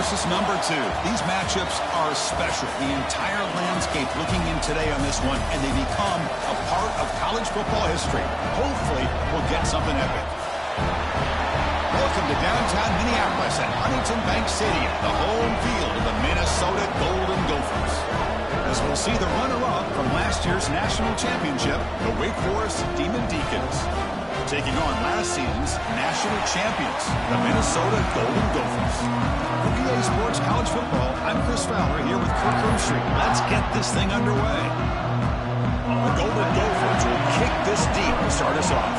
versus number 2. These matchups are special. The entire landscape looking in today on this one, and they become a part of college football history. Hopefully, we'll get something epic. Welcome to downtown Minneapolis at Huntington Bank Stadium, the home field of the Minnesota Golden Gophers. As we'll see the runner-up from last year's national championship, the Wake Forest Demon Deacons, taking on last season's national champions, the Minnesota Golden Gophers. For EA Sports College Football, I'm Chris Fowler here with Kirk Herbstreit. Let's get this thing underway. The Golden Gophers will kick this deep to start us off.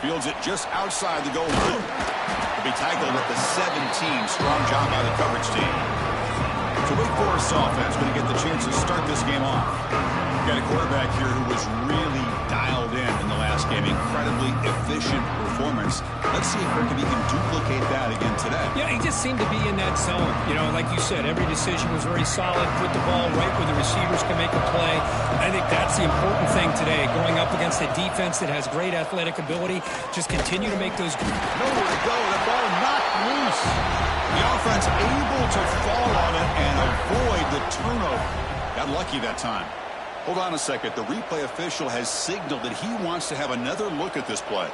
Fields it just outside the goal line. Will be tackled at the 17. Strong job by the coverage team. So Wake Forest offense going to get the chance to start this game off. Got a quarterback here who was really dialed in the last game. Incredibly efficient performance. Let's see if he can duplicate that again today. Yeah, he just seemed to be in that zone. You know, like you said, every decision was very solid. Put the ball right where the receivers can make a play. I think that's the important thing today. Going up against a defense that has great athletic ability, just continue to make those. Nowhere to go. The ball knocked loose. The offense able to fall on it and avoid the turnover. Got lucky that time. Hold on a second. The replay official has signaled that he wants to have another look at this play.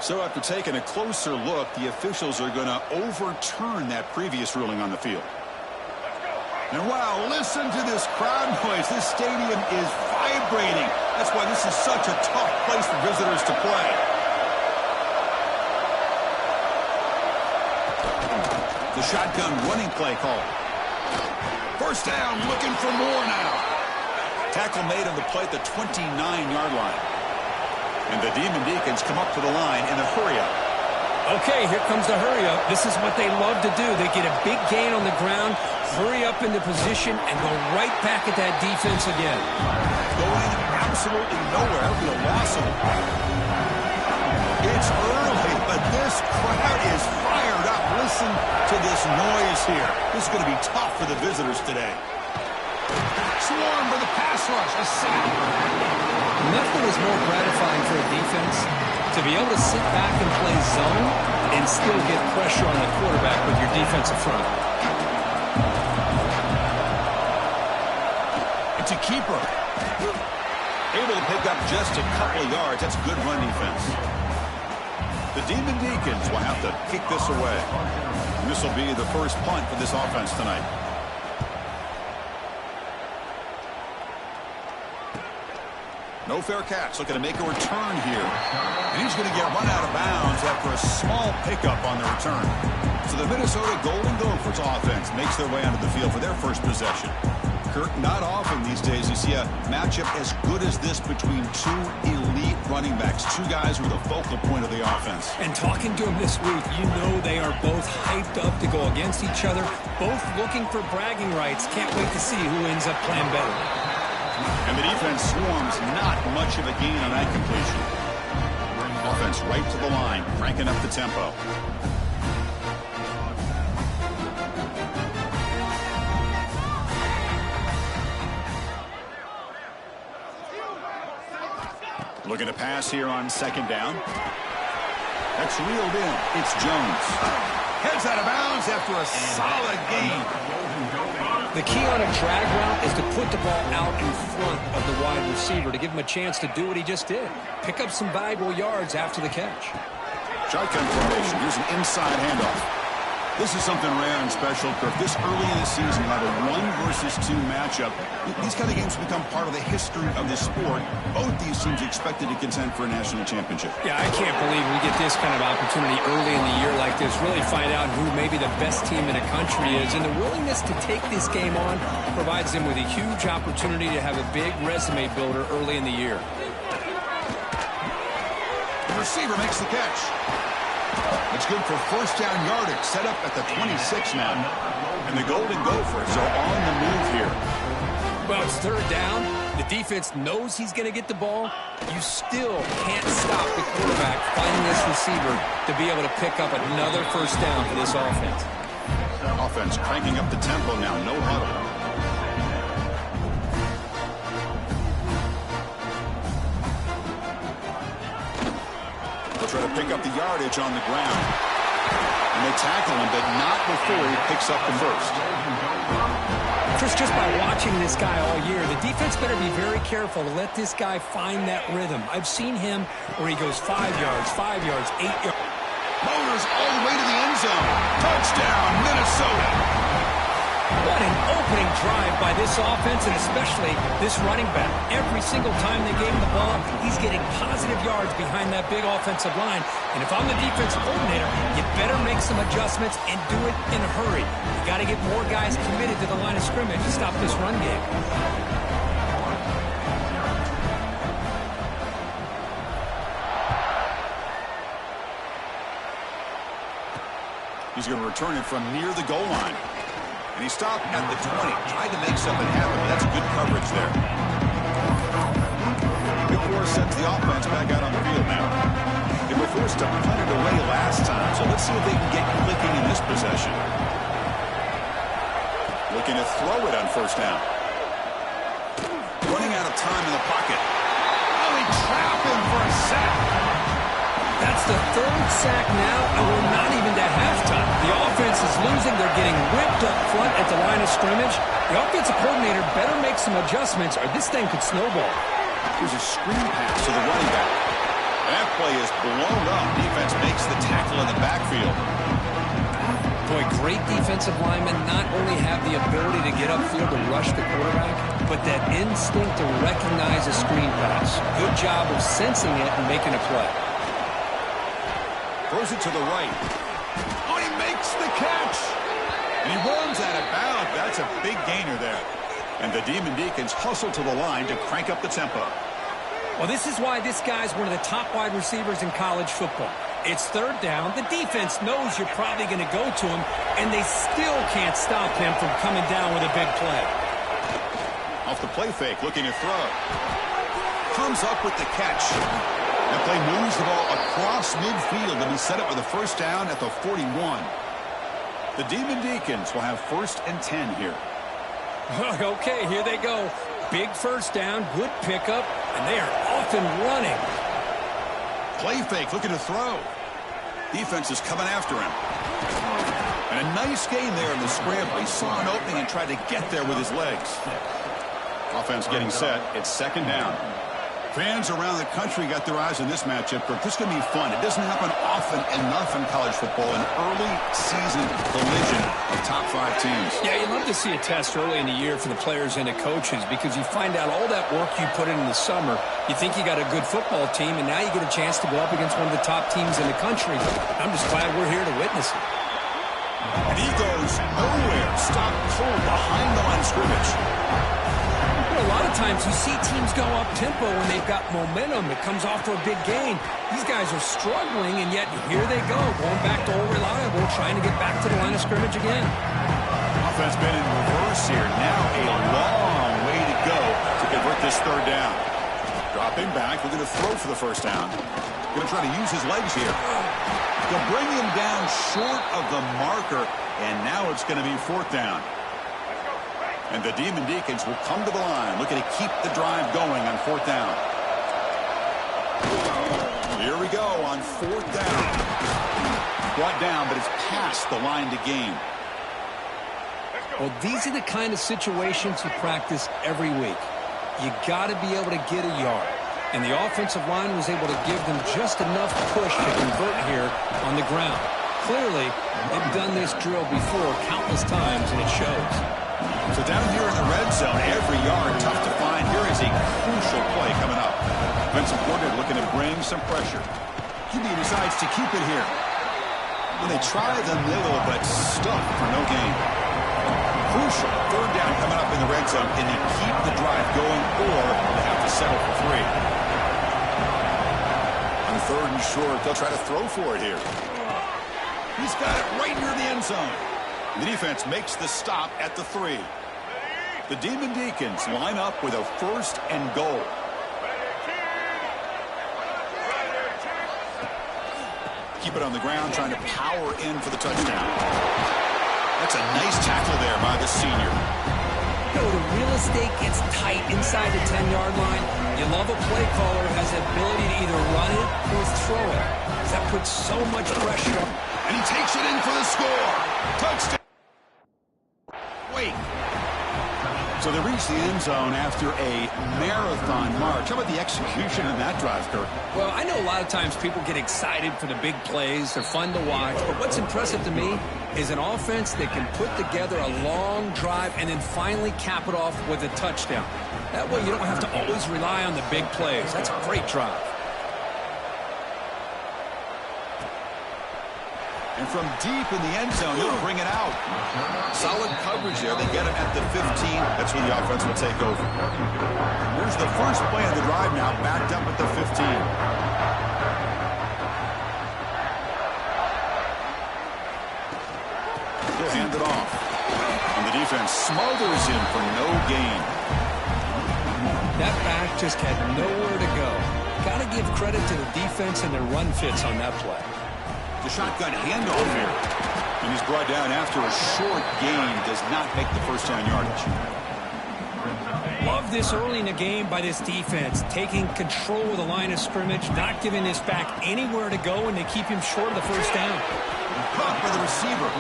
So after taking a closer look, the officials are going to overturn that previous ruling on the field. And wow, listen to this crowd noise. This stadium is vibrating. That's why this is such a tough place for visitors to play. The shotgun running play call. First down, looking for more now. Tackle made on the play at the 29-yard line. And the Demon Deacons come up to the line in a hurry-up. Okay, here comes the hurry-up. This is what they love to do. They get a big gain on the ground, hurry up into position, and go right back at that defense again. Going absolutely nowhere. That'll be a loss of it. It's early, but this crowd is fired up. Listen to this noise here. This is going to be tough for the visitors today. Swarm for the pass rush. A sack. Nothing is more gratifying for a defense to be able to sit back and play zone and still get pressure on the quarterback with your defensive front. It's a keeper. Able to pick up just a couple of yards. That's good run defense. The Demon Deacons will have to kick this away. And this will be the first punt for this offense tonight. No fair catch. Looking to make a return here. And he's going to get run out of bounds after a small pickup on the return. So the Minnesota Golden Gophers offense makes their way onto the field for their first possession. Kirk, not often these days you see a matchup as good as this between two elite running backs. Two guys who are the focal point of the offense. And talking to them this week, you know they are both hyped up to go against each other. Both looking for bragging rights. Can't wait to see who ends up playing better. And the defense swarms, not much of a gain on that completion. Offense right to the line, cranking up the tempo. Looking to pass here on second down. That's reeled in. It's Jones. Heads out of bounds after a solid gain. The key on a drag route is to put the ball out in front of the wide receiver to give him a chance to do what he just did. Pick up some valuable yards after the catch. Shotgun formation. Here's an inside handoff. This is something rare and special, Kirk. This early in the season, you have a 1-versus-2 matchup. These kind of games become part of the history of the sport. Both these teams expected to contend for a national championship. Yeah, I can't believe we get this kind of opportunity early in the year like this. Really find out who maybe the best team in the country is. And the willingness to take this game on provides them with a huge opportunity to have a big resume builder early in the year. The receiver makes the catch. It's good for first down yardage, set up at the 26 now. And the Golden Gophers are on the move here. Well, it's third down. The defense knows he's going to get the ball. You still can't stop the quarterback finding this receiver to be able to pick up another first down for this offense. Offense cranking up the tempo now. No huddle. They'll try to pick up the yardage on the ground. And they tackle him, but not before he picks up the first. Chris, just by watching this guy all year, the defense better be very careful to let this guy find that rhythm. I've seen him where he goes 5 yards, 8 yards. Motors all the way to the end zone. Touchdown, Minnesota. What an opening drive by this offense, and especially this running back. Every single time they gave him the ball, he's getting positive yards behind that big offensive line. And if I'm the defensive coordinator, you better make some adjustments and do it in a hurry. You got to get more guys committed to the line of scrimmage to stop this run game. He's going to return it from near the goal line. And he stopped at the 20. Tried to make something happen, but that's good coverage there. Big Force sends the offense back out on the field now. They were forced to punt it away last time, so let's see if they can get clicking in this possession. Looking to throw it on first down. Running out of time in the pocket. Oh, he trapped him for a sack. That's the third sack now, and we're not even to halftime. The offense is losing. They're getting whipped up front at the line of scrimmage. The offensive coordinator better make some adjustments, or this thing could snowball. Here's a screen pass to the running back. That play is blown up. Defense makes the tackle in the backfield. Boy, great defensive linemen not only have the ability to get upfield to rush the quarterback, but that instinct to recognize a screen pass. Good job of sensing it and making a play. Throws it to the right. Oh, he makes the catch. And he runs out of bounds. That's a big gainer there. And the Demon Deacons hustle to the line to crank up the tempo. Well, this is why this guy's one of the top wide receivers in college football. It's third down. The defense knows you're probably going to go to him, and they still can't stop him from coming down with a big play. Off the play fake, looking to throw. Comes up with the catch. That play moves the ball across midfield, and he set up with a first down at the 41. The Demon Deacons will have 1st and 10 here. Okay, here they go. Big first down, good pickup, and they are off and running. Play fake, looking to throw. Defense is coming after him. And a nice gain there in the scramble. He saw an opening and tried to get there with his legs. Offense getting set. It's 2nd down. Fans around the country got their eyes on this matchup, but this is going to be fun. It doesn't happen often enough in college football, an early season collision of top 5 teams. Yeah, you love to see a test early in the year for the players and the coaches because you find out all that work you put in the summer. You think you got a good football team, and now you get a chance to go up against one of the top teams in the country. I'm just glad we're here to witness it. And he goes nowhere. Stop cold behind the line of scrimmage. A lot of times you see teams go up-tempo when they've got momentum. It comes off for a big gain. These guys are struggling, and yet here they go, going back to old reliable, trying to get back to the line of scrimmage again. Offense been in reverse here. Now a long way to go to convert this 3rd down. Dropping back, we're going to throw for the first down. Going to try to use his legs here. They'll bring him down short of the marker, and now it's going to be 4th down. And the Demon Deacons will come to the line, looking to keep the drive going on 4th down. Here we go on 4th down. Brought down, but it's past the line to gain. Well, these are the kind of situations you practice every week. You got to be able to get a yard. And the offensive line was able to give them just enough push to convert here on the ground. Clearly, they've done this drill before countless times, and it shows. So down here in the red zone, every yard tough to find. Here is a crucial play coming up. Defensive coordinator looking to bring some pressure. QB decides to keep it here. When they try the middle, but stuck for no gain. Crucial 3rd down coming up in the red zone. Can they keep the drive going, or they have to settle for 3? On 3rd and short, they'll try to throw for it here. He's got it right near the end zone. The defense makes the stop at the 3. The Demon Deacons line up with a 1st and goal. Keep it on the ground, trying to power in for the touchdown. That's a nice tackle there by the senior. You know, the real estate gets tight inside the 10-yard line. You love a play caller who has the ability to either run it or throw it. That puts so much pressure. And he takes it in for the score. Touchdown. Wait. So they reach the end zone after a marathon march. How about the execution in that drive, Kirk? Well, I know a lot of times people get excited for the big plays. They're fun to watch. But what's impressive to me is an offense that can put together a long drive and then finally cap it off with a touchdown. That way you don't have to always rely on the big plays. That's a great drive. And from deep in the end zone, he'll bring it out. Solid coverage there. They get it at the 15. That's where the offense will take over. Here's the first play of the drive now, backed up at the 15. He'll hand it off. And the defense smothers him for no gain. That back just had nowhere to go. Got to give credit to the defense and their run fits on that play. The shotgun handoff here. And he's brought down after a short gain. Does not make the first down yardage. Love this early in the game by this defense. Taking control of the line of scrimmage. Not giving this back anywhere to go. And they keep him short of the first down. Caught by the receiver.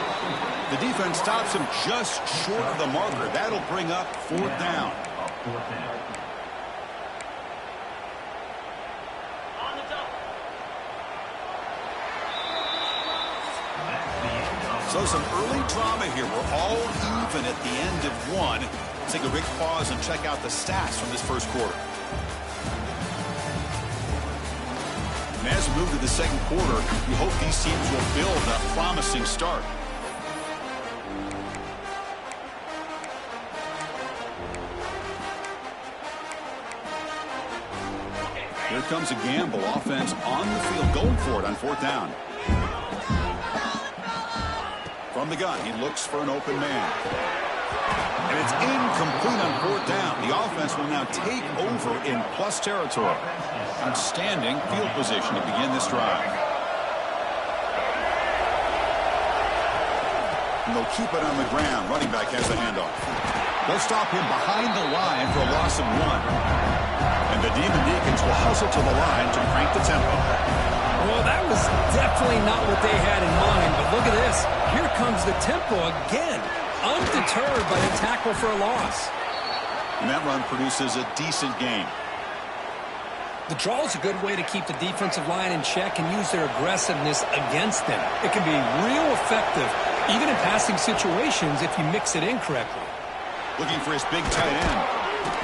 The defense stops him just short of the marker. That'll bring up 4th down. So some early drama here. We're all even at the end of one. Let's take a quick pause and check out the stats from this first quarter. And as we move to the second quarter, we hope these teams will build a promising start. Here comes a gamble. Offense on the field, going for it on 4th down. From the gun, he looks for an open man. And it's incomplete on 4th down. The offense will now take over in plus territory. Outstanding field position to begin this drive. And they'll keep it on the ground. Running back has the handoff. They'll stop him behind the line for a loss of 1. And the Demon Deacons will hustle to the line to crank the tempo. Well, that was definitely not what they had in mind, but look at this. Here comes the tempo again, undeterred by the tackle for a loss. And that run produces a decent gain. The draw is a good way to keep the defensive line in check and use their aggressiveness against them. It can be real effective, even in passing situations, if you mix it in correctly. Looking for his big tight end.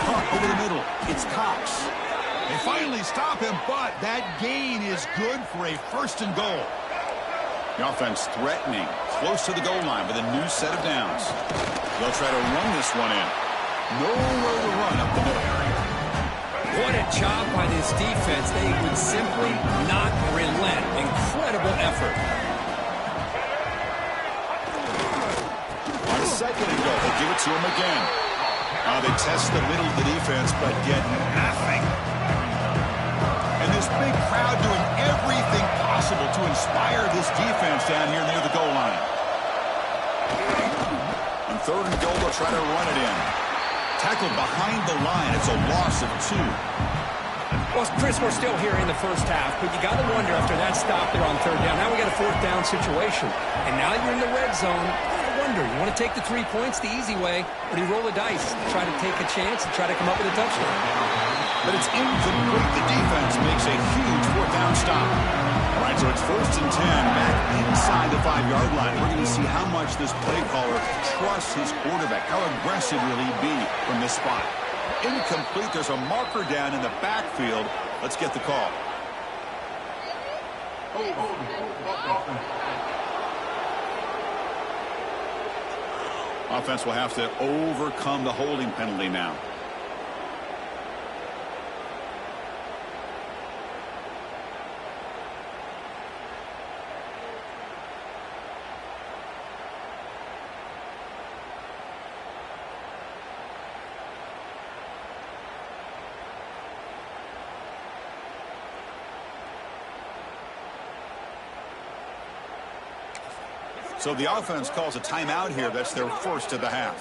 Caught over the middle. It's Cox. They finally stop him, but that gain is good for a 1st and goal. The offense threatening, close to the goal line with a new set of downs. They'll try to run this one in. Nowhere to run up the middle. What a job by this defense. They would simply not relent. Incredible effort. On 2nd and goal, they'll give it to him again. They test the middle of the defense, but get nothing. And this big crowd doing everything possible to inspire this defense down here near the goal line. On 3rd and goal, they'll try to run it in. Tackled behind the line. It's a loss of 2. Well, Chris, we're still here in the first half, but you got to wonder after that stop there on 3rd down. Now we got a 4th down situation. And now you're in the red zone. You want to take the 3 points the easy way, or do you roll the dice, try to take a chance and try to come up with a touchdown? But it's incomplete. The defense makes a huge 4th down stop. All right, so it's 1st and 10 back inside the 5-yard line. We're going to see how much this play caller trusts his quarterback. How aggressive will he be from this spot? Incomplete. There's a marker down in the backfield. Let's get the call. Offense will have to overcome the holding penalty now. So the offense calls a timeout here. That's their first of the half.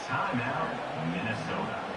Timeout, Minnesota.